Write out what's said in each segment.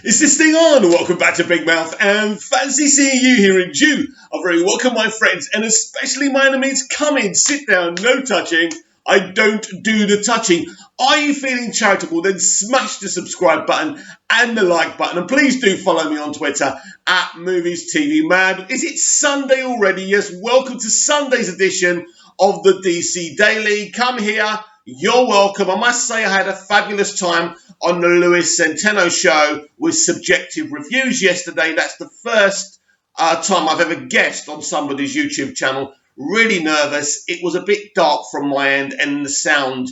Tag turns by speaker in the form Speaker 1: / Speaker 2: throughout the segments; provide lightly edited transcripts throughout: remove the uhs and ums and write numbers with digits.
Speaker 1: Is this thing on? Welcome back to Big Mouth and fancy seeing you here in June. I'm very welcome, my friends, and especially my enemies. Come in, sit down, no touching. I don't do the touching. Are you feeling charitable? Then smash the subscribe button and the like button. And please do follow me on Twitter at Movies TV Mad. Is it Sunday already? Yes, welcome to Sunday's edition of the DC Daily. Come here. You're welcome. I must say I had a fabulous time on the Louis Centeno show with subjective reviews yesterday. That's the first time I've ever guessed on somebody's YouTube channel. Really nervous. It was a bit dark from my end and the sound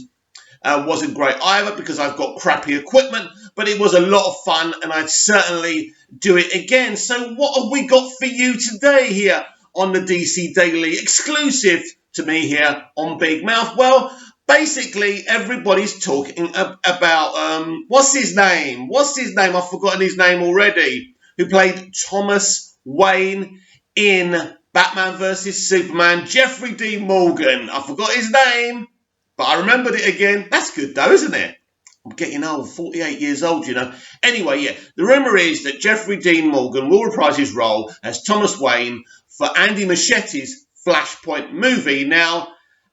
Speaker 1: wasn't great either because I've got crappy equipment, but it was a lot of fun and I'd certainly do it again. So what have we got for you today here on the DC Daily, exclusive to me here on Big Mouth? Well, basically, everybody's talking about, what's his name? I've forgotten his name already. Who played Thomas Wayne in Batman vs. Superman, Jeffrey Dean Morgan. I forgot his name, but I remembered it again. That's good though, isn't it? I'm getting old, 48 years old, you know. Anyway, yeah, the rumour is that Jeffrey Dean Morgan will reprise his role as Thomas Wayne for Andy Muschietti's Flashpoint movie. Now,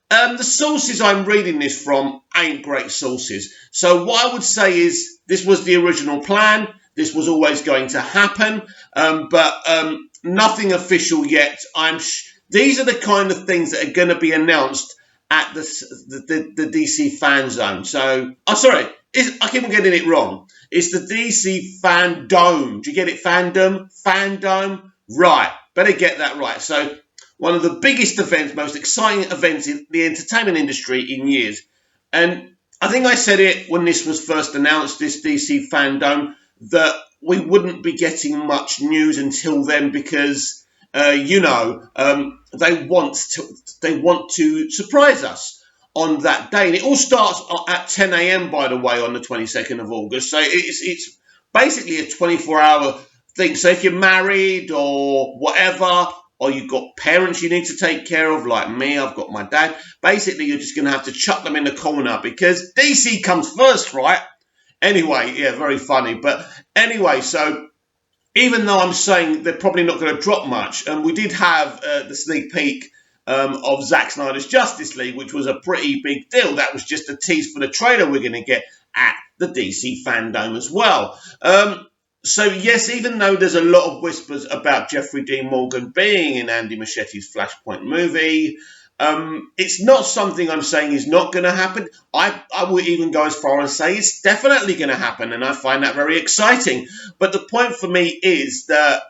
Speaker 1: the sources I'm reading this from ain't great sources. So what I would say is this was the original plan. This was always going to happen, but nothing official yet. These are the kind of things that are going to be announced at the DC Fan Zone. So, I keep on getting it wrong. It's the DC Fandome. Do you get it? Fandome? Right. Better get that right. So, one of the biggest events, most exciting events in the entertainment industry in years. And I think I said it when this was first announced, this DC Fandome, that we wouldn't be getting much news until then because, they want to surprise us on that day. And it all starts at 10 a.m., by the way, on the 22nd of August. So it's basically a 24-hour thing. So if you're married or whatever, or you've got parents you need to take care of, like me, I've got my dad. Basically, you're just going to have to chuck them in the corner because DC comes first, right? Anyway, yeah, very funny. But anyway, so even though I'm saying they're probably not going to drop much, and we did have the sneak peek of Zack Snyder's Justice League, which was a pretty big deal. That was just a tease for the trailer we're going to get at the DC Fandome as well. So, yes, even though there's a lot of whispers about Jeffrey Dean Morgan being in Andy Muschietti's Flashpoint movie, it's not something I'm saying is not going to happen. I would even go as far as say it's definitely going to happen, and I find that very exciting. But the point for me is that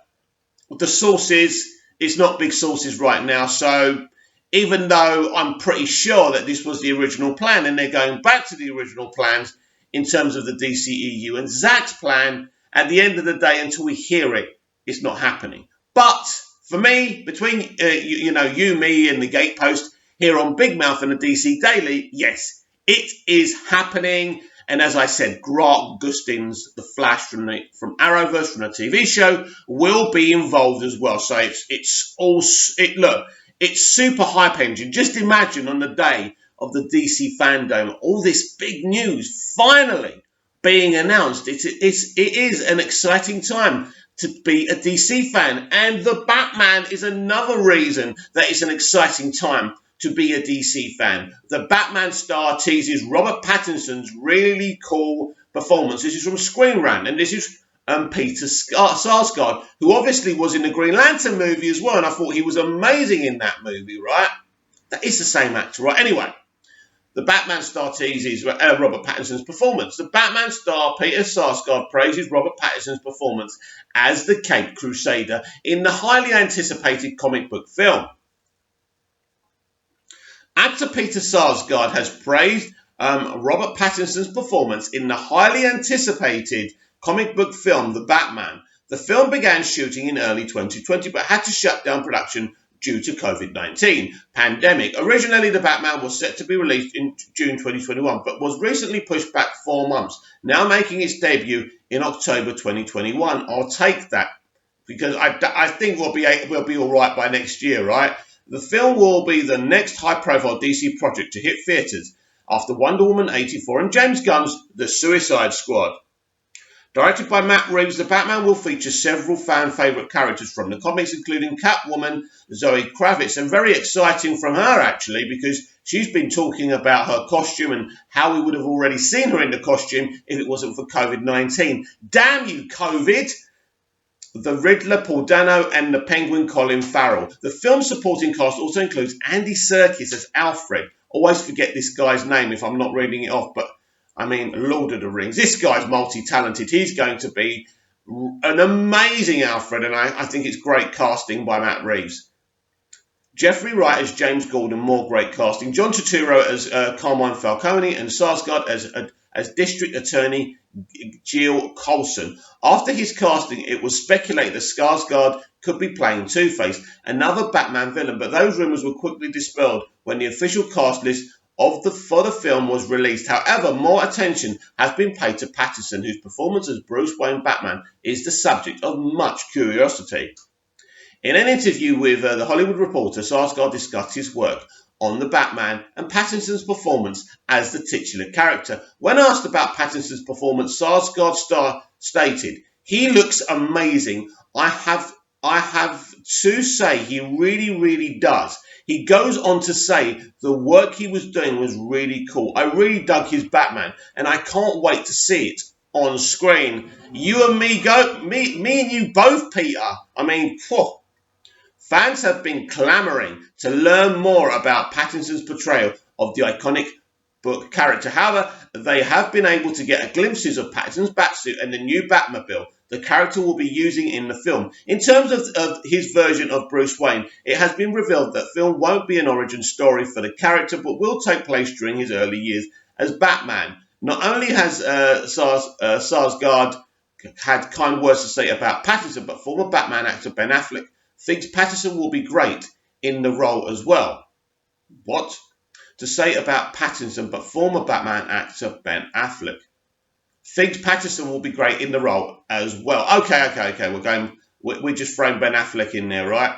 Speaker 1: the sources, it's not big sources right now. So even though I'm pretty sure that this was the original plan, and they're going back to the original plans in terms of the DCEU and Zack's plan, at the end of the day, until we hear it, it's not happening. But for me, between you, me, and the Gatepost here on Big Mouth and the DC Daily, yes, it is happening. And as I said, Grant Gustin's The Flash from Arrowverse, from the TV show, will be involved as well. So it's super hype engine. Just imagine on the day of the DC Fandome, all this big news finally being announced. It is an exciting time to be a DC fan. And the Batman is another reason that it's an exciting time to be a DC fan. The Batman star teases Robert Pattinson's really cool performance. This is from Screen Rant, and this is Peter Sarsgaard, who obviously was in the Green Lantern movie as well, and I thought he was amazing in that movie, right? That is the same actor, right? Anyway, the Batman star teases Robert Pattinson's performance. The Batman star, Peter Sarsgaard, praises Robert Pattinson's performance as the Caped Crusader in the highly anticipated comic book film. Actor Peter Sarsgaard has praised Robert Pattinson's performance in the highly anticipated comic book film, The Batman. The film began shooting in early 2020, but had to shut down production due to COVID-19 pandemic. Originally, The Batman was set to be released in June 2021, but was recently pushed back 4 months, now making its debut in October 2021. I'll take that because I think we'll be all right by next year, right? The film will be the next high-profile DC project to hit theatres after Wonder Woman 84 and James Gunn's The Suicide Squad. Directed by Matt Reeves, The Batman will feature several fan favourite characters from the comics, including Catwoman, Zoe Kravitz, and very exciting from her, actually, because she's been talking about her costume and how we would have already seen her in the costume if it wasn't for COVID-19. Damn you, COVID! The Riddler, Paul Dano, and the Penguin, Colin Farrell. The film's supporting cast also includes Andy Serkis as Alfred. Always forget this guy's name if I'm not reading it off, but I mean, Lord of the Rings. This guy's multi-talented. He's going to be an amazing Alfred, and I think it's great casting by Matt Reeves. Jeffrey Wright as James Gordon, more great casting. John Turturro as Carmine Falcone, and Sarsgaard as District Attorney Jill Coulson. After his casting, it was speculated that Sarsgaard could be playing Two-Face, another Batman villain, but those rumours were quickly dispelled when the official cast list for the film was released. However, more attention has been paid to Pattinson, whose performance as Bruce Wayne Batman is the subject of much curiosity. In an interview with The Hollywood Reporter, Sarsgaard discussed his work on the Batman and Pattinson's performance as the titular character. When asked about Pattinson's performance, Sarsgaard stated, "He looks amazing. I have to say he really, really does. He goes on to say the work he was doing was really cool. I really dug his Batman, and I can't wait to see it on screen." You and me and you both, Peter. I mean, whew. Fans have been clamouring to learn more about Pattinson's portrayal of the iconic book character. However, they have been able to get glimpses of Pattinson's Batsuit and the new Batmobile the character will be using in the film. In terms of his version of Bruce Wayne, it has been revealed that the film won't be an origin story for the character, but will take place during his early years as Batman. Not only has Sarsgaard had kind words to say about Pattinson, but former Batman actor Ben Affleck thinks Pattinson will be great in the role as well. What? To say about Pattinson, but former Batman actor Ben Affleck thinks Pattinson will be great in the role as well. Okay. We're just throwing Ben Affleck in there, right?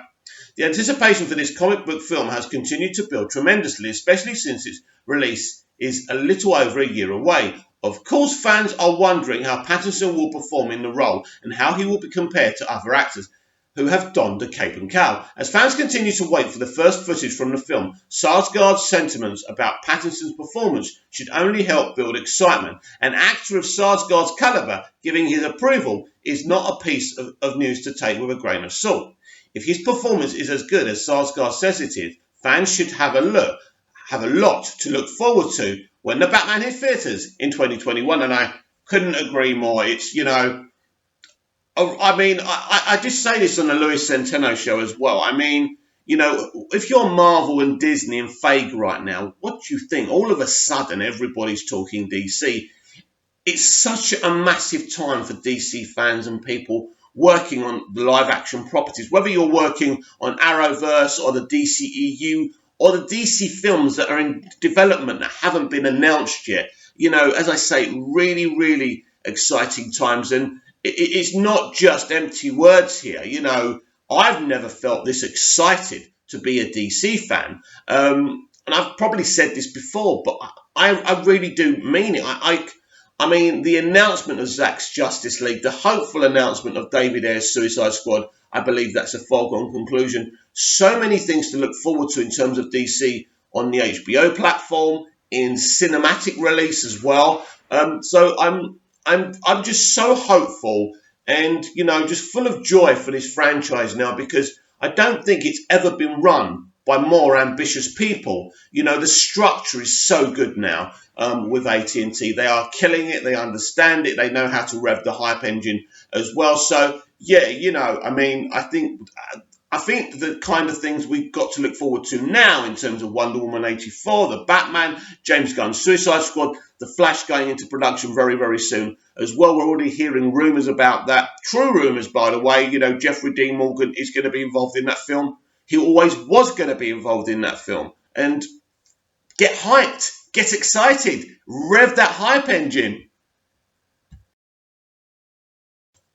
Speaker 1: The anticipation for this comic book film has continued to build tremendously, especially since its release is a little over a year away. Of course, fans are wondering how Pattinson will perform in the role and how he will be compared to other actors who have donned a cape and cowl. As fans continue to wait for the first footage from the film, Sarsgaard's sentiments about Pattinson's performance should only help build excitement. An actor of Sarsgaard's calibre giving his approval is not a piece of news to take with a grain of salt. If his performance is as good as Sarsgaard says it is, fans should have a lot to look forward to when the Batman hits theatres in 2021, and I couldn't agree more. It's, I just say this on the Louis Centeno show as well. I mean, if you're Marvel and Disney and Feige right now, what do you think? All of a sudden, everybody's talking DC. It's such a massive time for DC fans and people working on live action properties, whether you're working on Arrowverse or the DCEU or the DC films that are in development that haven't been announced yet. As I say, really, really exciting times. And it's not just empty words here. I've never felt this excited to be a DC fan. And I've probably said this before, but I really do mean it. I mean, the announcement of Zack's Justice League, the hopeful announcement of David Ayer's Suicide Squad, I believe that's a foregone conclusion. So many things to look forward to in terms of DC on the HBO platform, in cinematic release as well. So I'm just so hopeful and, just full of joy for this franchise now, because I don't think it's ever been run by more ambitious people. The structure is so good now with AT&T. They are killing it. They understand it. They know how to rev the hype engine as well. So, yeah, I think the kind of things we've got to look forward to now in terms of Wonder Woman 84, the Batman, James Gunn's Suicide Squad, the Flash going into production very, very soon as well. We're already hearing rumours about that. True rumours, by the way. Jeffrey Dean Morgan is going to be involved in that film. He always was going to be involved in that film. And get hyped, get excited, rev that hype engine.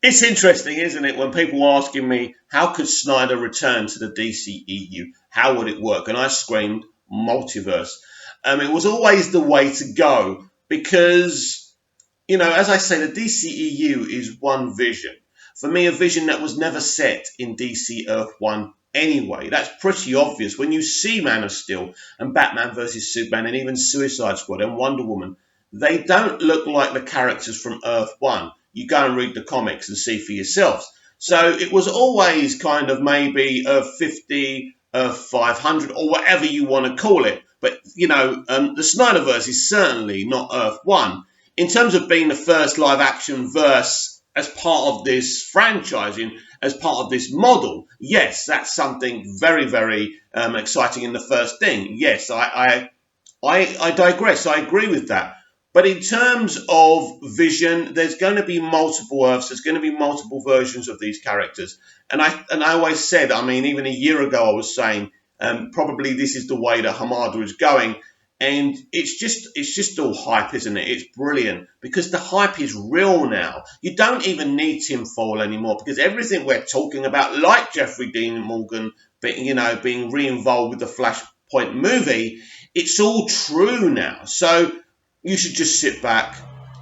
Speaker 1: It's interesting, isn't it, when people are asking me, how could Snyder return to the DCEU? How would it work? And I screamed, Multiverse. It was always the way to go, because as I say, the DCEU is one vision. For me, a vision that was never set in DC Earth 1 anyway. That's pretty obvious. When you see Man of Steel and Batman versus Superman and even Suicide Squad and Wonder Woman, they don't look like the characters from Earth 1. You go and read the comics and see for yourselves. So it was always kind of maybe Earth 50, Earth 500, or whatever you want to call it. But, the Snyderverse is certainly not Earth 1. In terms of being the first live action verse as part of this franchising, as part of this model, yes, that's something very, very exciting in the first thing. Yes, I digress. I agree with that. But in terms of vision, there's going to be multiple Earths. There's going to be multiple versions of these characters. And I always said, even a year ago, I was saying probably this is the way that Hamada is going. And it's just all hype, isn't it? It's brilliant because the hype is real now. You don't even need Tim Foyle anymore because everything we're talking about, like Jeffrey Dean Morgan being re-involved with the Flashpoint movie, it's all true now. So you should just sit back.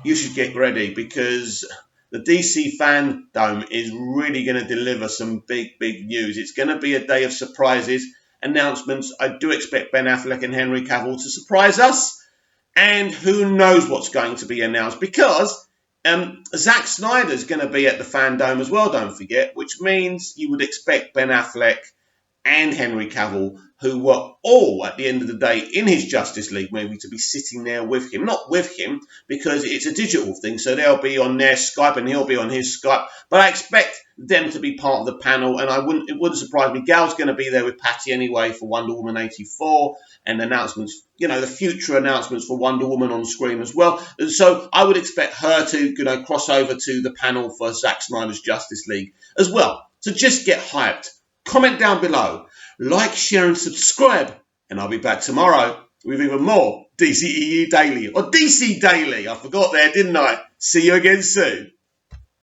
Speaker 1: You should get ready because the DC fandom is really going to deliver some big, big news. It's going to be a day of surprises. Announcements. I do expect Ben Affleck and Henry Cavill to surprise us, and who knows what's going to be announced because Zack Snyder's going to be at the Fandome as well, don't forget, which means you would expect Ben Affleck and Henry Cavill, who were all, at the end of the day, in his Justice League movie, to be sitting there with him. Not with him, because it's a digital thing, so they'll be on their Skype and he'll be on his Skype. But I expect them to be part of the panel, and it wouldn't surprise me. Gal's going to be there with Patty anyway for Wonder Woman 84, and announcements, the future announcements for Wonder Woman on screen as well. And so I would expect her to, cross over to the panel for Zack Snyder's Justice League as well. So just get hyped. Comment down below, like, share and subscribe, and I'll be back tomorrow with even more DCEU Daily, or DC Daily. I forgot there, didn't I? See you again soon.